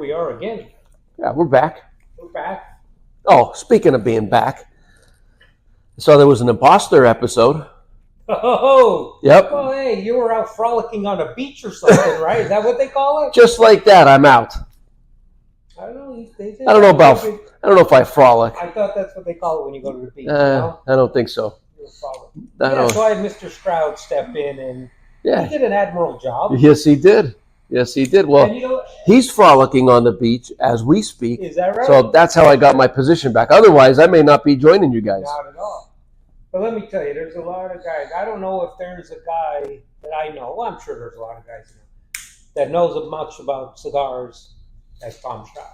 we are again. Yeah, we're back. We're back. Oh, speaking of being back, I saw there was an imposter episode. Oh, Yep. Well, hey, you were out frolicking on a beach or something, right? Is that what they call it? Just like that, I'm out. I don't know. I don't know if I frolic. I thought that's what they call it when you go to the beach. You know? I don't think so. So I had Mr. Stroud step in, and he did an admirable job. Yes, he did. Well, he's frolicking on the beach as we speak. Is that right? So that's how I got my position back. Otherwise, I may not be joining you guys. Not at all. But let me tell you, there's a lot of guys. I don't know if there's a guy that I know. Well, I'm sure there's a lot of guys that knows as much about cigars as Tom Stroud.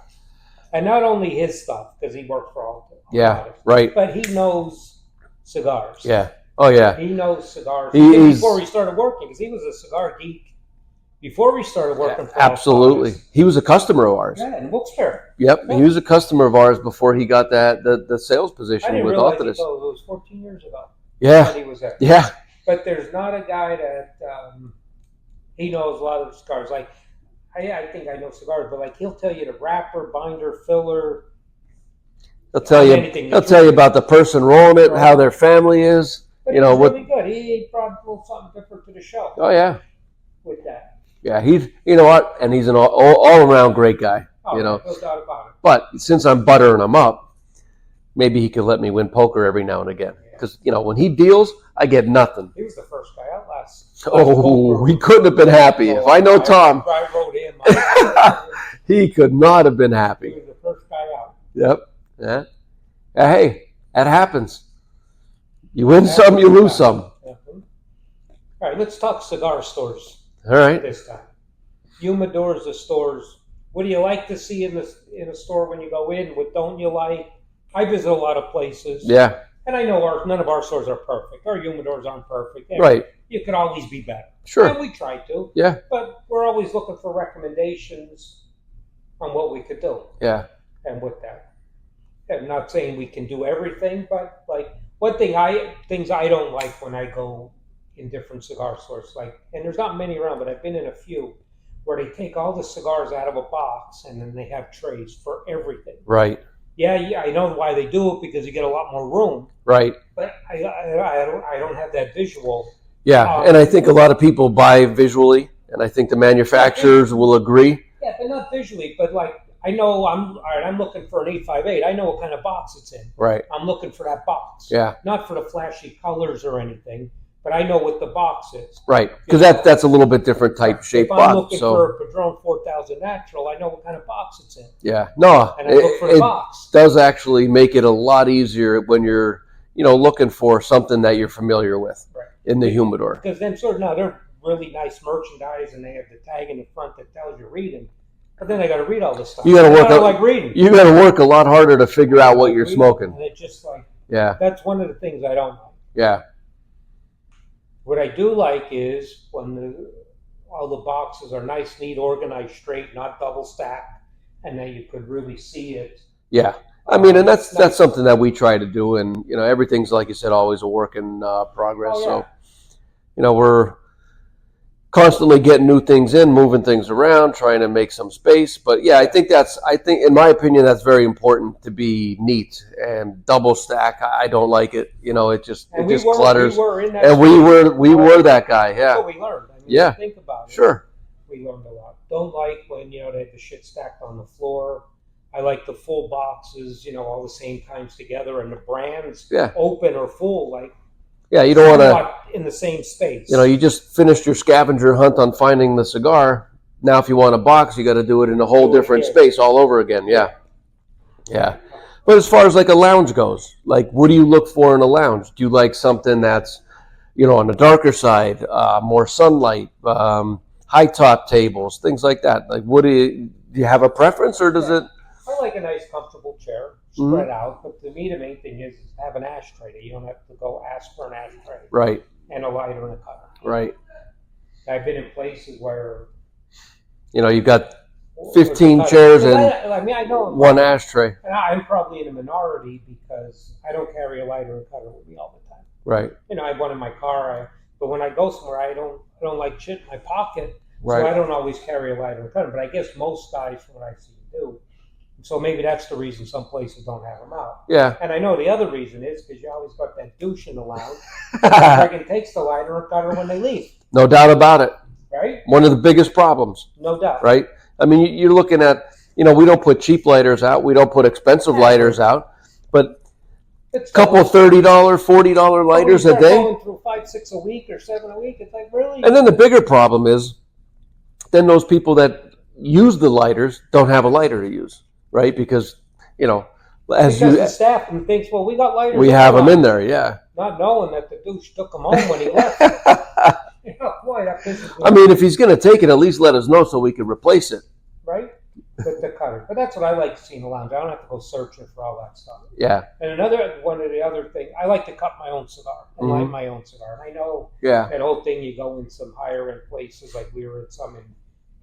And not only his stuff, because he worked for all right. But he knows cigars. Yeah. Oh, yeah. He knows cigars. Before he started working, because he was a cigar geek before we started working for absolutely. He was a customer of ours. Yeah, in Wilkes-Barre. Yep. Yeah. He was a customer of ours before he got the sales position with Altadis. It was 14 years ago. Yeah. That he was there. Yeah. But there's not a guy that he knows a lot of the cigars. Like, I think I know cigars, but like he'll tell you the wrapper, binder, filler. He'll tell you about the person rolling it, how their family is. But he's really good. He brought a little something different to the show. Oh yeah. With that. Yeah, he's and he's an all around great guy. Oh, no doubt about it. But since I'm buttering him up, maybe he could let me win poker every now and again. Because when he deals, I get nothing. He was the first guy out last. Oh, he couldn't have been happy. If I know Tom, I wrote him. he could not have been happy. He was the first guy out. Yep. Yeah. Hey, that happens. You win some, you lose some. All right, let's talk cigar stores. All right. This time, humidors, the stores. What do you like to see in a store when you go in? What don't you like? I visit a lot of places. Yeah. And I know none of our stores are perfect. Our humidors aren't perfect. Right. You could always be better. Sure. And we try to. Yeah. But we're always looking for recommendations on what we could do. Yeah. And with that. I'm not saying we can do everything, but like things I don't like when I go in different cigar stores, and there's not many around, but I've been in a few where they take all the cigars out of a box and then they have trays for everything. Right. Yeah, I know why they do it, because you get a lot more room. Right. But I don't have that visual. Yeah, and I think a lot of people buy visually, and I think the manufacturers will agree. Yeah, but not visually, but I know I'm looking for an 858. I know what kind of box it's in. Right. I'm looking for that box. Yeah. Not for the flashy colors or anything, but I know what the box is. Right, because that's a little bit different type shape box. If I'm looking for a Padron 4000 Natural, I know what kind of box it's in. Yeah, no, and I look for the box. Does actually make it a lot easier when you're looking for something that you're familiar with in the humidor. Because then they're really nice merchandise, and they have the tag in the front that tells you read them. But then I got to read all this stuff. You got to work. like reading. You got to work a lot harder to figure out what you're smoking. And it's just that's one of the things I don't like. Yeah. What I do like is when all the boxes are nice, neat, organized, straight, not double stacked, and that you could really see it. Yeah, I mean, and that's something that we try to do, and everything's, like you said, always a work in progress. Oh, yeah. So, we're constantly getting new things in, moving things around, trying to make some space. But yeah, I think in my opinion, that's very important to be neat and double stack. I don't like it. It just clutters. We were in that. And we were that guy. Yeah. That's what we learned. I mean, think about it. Sure. We learned a lot. Don't like when they have the shit stacked on the floor. I like the full boxes, all the same times together, and the brands open or full, Yeah, you don't want to in the same space. You just finished your scavenger hunt on finding the cigar. Now, if you want a box, you got to do it in a whole different space all over again. Yeah, yeah. But as far as a lounge goes, what do you look for in a lounge? Do you like something that's, on the darker side, more sunlight, high top tables, things like that? What do you have a preference, or does it? I like a nice, comfortable chair, spread out. But to me, the main thing is have an ashtray. You don't have to go ask for an ashtray. Right. And a lighter and a cutter. Right. I've been in places where you've got 15 chairs and I know one ashtray. And I'm probably in a minority because I don't carry a lighter and cutter with me all the time. Right. I have one in my car. But when I go somewhere, I don't like shit in my pocket. Right. So I don't always carry a lighter and cutter. But I guess most guys, from what I see, too. So maybe that's the reason some places don't have them out. Yeah. And I know the other reason is because you always got that douche in the lounge that friggin' takes the lighter and cutter when they leave. No doubt about it. Right? One of the biggest problems. No doubt. Right? I mean, you're looking at, we don't put cheap lighters out. We don't put expensive lighters out. But a couple $30, $40 lighters a day. Going through 5, 6 a week or 7 a week. It's like, really? And then the bigger problem is then those people that use the lighters don't have a lighter to use. Right? Because, because the staff thinks, well, we got lighters. We have them in there, yeah. Not knowing that the douche took them home when he left. Boy, that pisses me I mean, if he's going to take it, at least let us know so we can replace it. Right? The cutter. But that's what I like to see in the lounge. I don't have to go searching for all that stuff. Yeah. And one of the other things, I like to cut my own cigar. I light my own cigar. And I know that whole thing, you go in some higher end places, like we were at some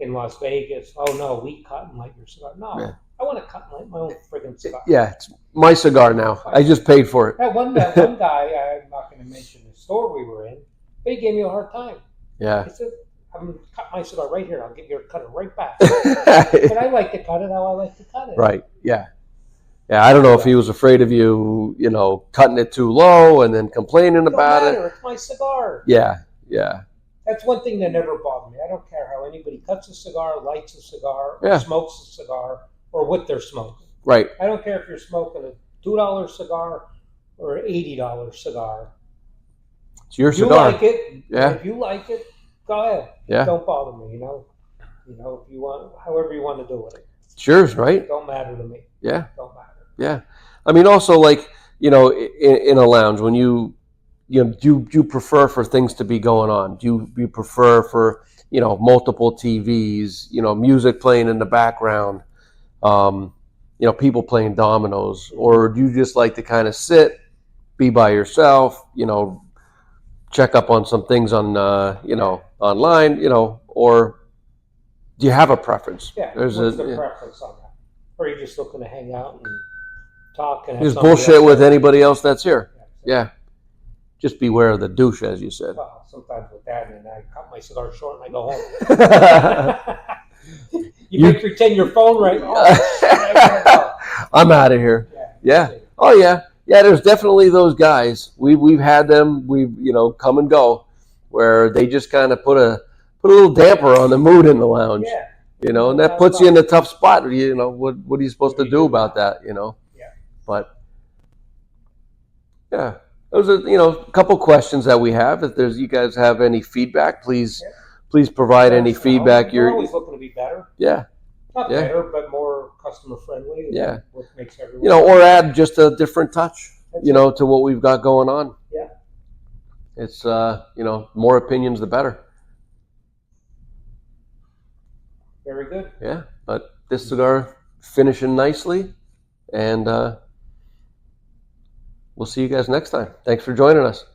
in Las Vegas. Oh, no, we cut and light your cigar. No, I want to cut and light my own friggin' cigar. Yeah, it's my cigar now. I just paid for it. That one guy, I'm not going to mention the store we were in, but he gave me a hard time. Yeah. He said, I'm going to cut my cigar right here. I'll give you a cutter right back. But I like to cut it how I like to cut it. Right, yeah. Yeah, I don't know if he was afraid of you, cutting it too low and then complaining about it. It's my cigar. Yeah, yeah. That's one thing that never bothered me. I don't care how anybody cuts a cigar, lights a cigar, or smokes a cigar, or what they're smoking. Right. I don't care if you're smoking a $2 cigar or an $80 cigar. It's your cigar. You like it. Yeah. If you like it, go ahead. Yeah. Don't bother me, if you want, however you want to do it. It's yours, right? It don't matter to me. Yeah. It don't matter. Yeah. I mean, also, like, in a lounge, when do you prefer for things to be going on? Do you prefer for, multiple TVs, music playing in the background, people playing dominoes, or do you just like to kind of sit, be by yourself, check up on some things on, online, or do you have a preference? Yeah. What's the preference on that? Or are you just looking to hang out and talk and have just bullshit with anybody else that's here? Yeah. Just beware of the douche, as you said. Well, sometimes with that, and I cut my cigar short and I go home. you may pretend your phone right now. I'm out of here. Yeah. Oh, yeah. Yeah, there's definitely those guys. We've had them. We've come and go, where they just kind of put a little damper on the mood in the lounge. Yeah. And that puts you in a tough spot. What are you supposed to do about that? Yeah. But yeah, those are a couple questions that we have. If you guys have any feedback, please provide any feedback. We're always looking to be better. Yeah. Not better, but more customer friendly. Yeah. What makes everyone or add just a different touch, to what we've got going on. Yeah. It's more opinions the better. Very good. Yeah, but this cigar finishing nicely, and we'll see you guys next time. Thanks for joining us.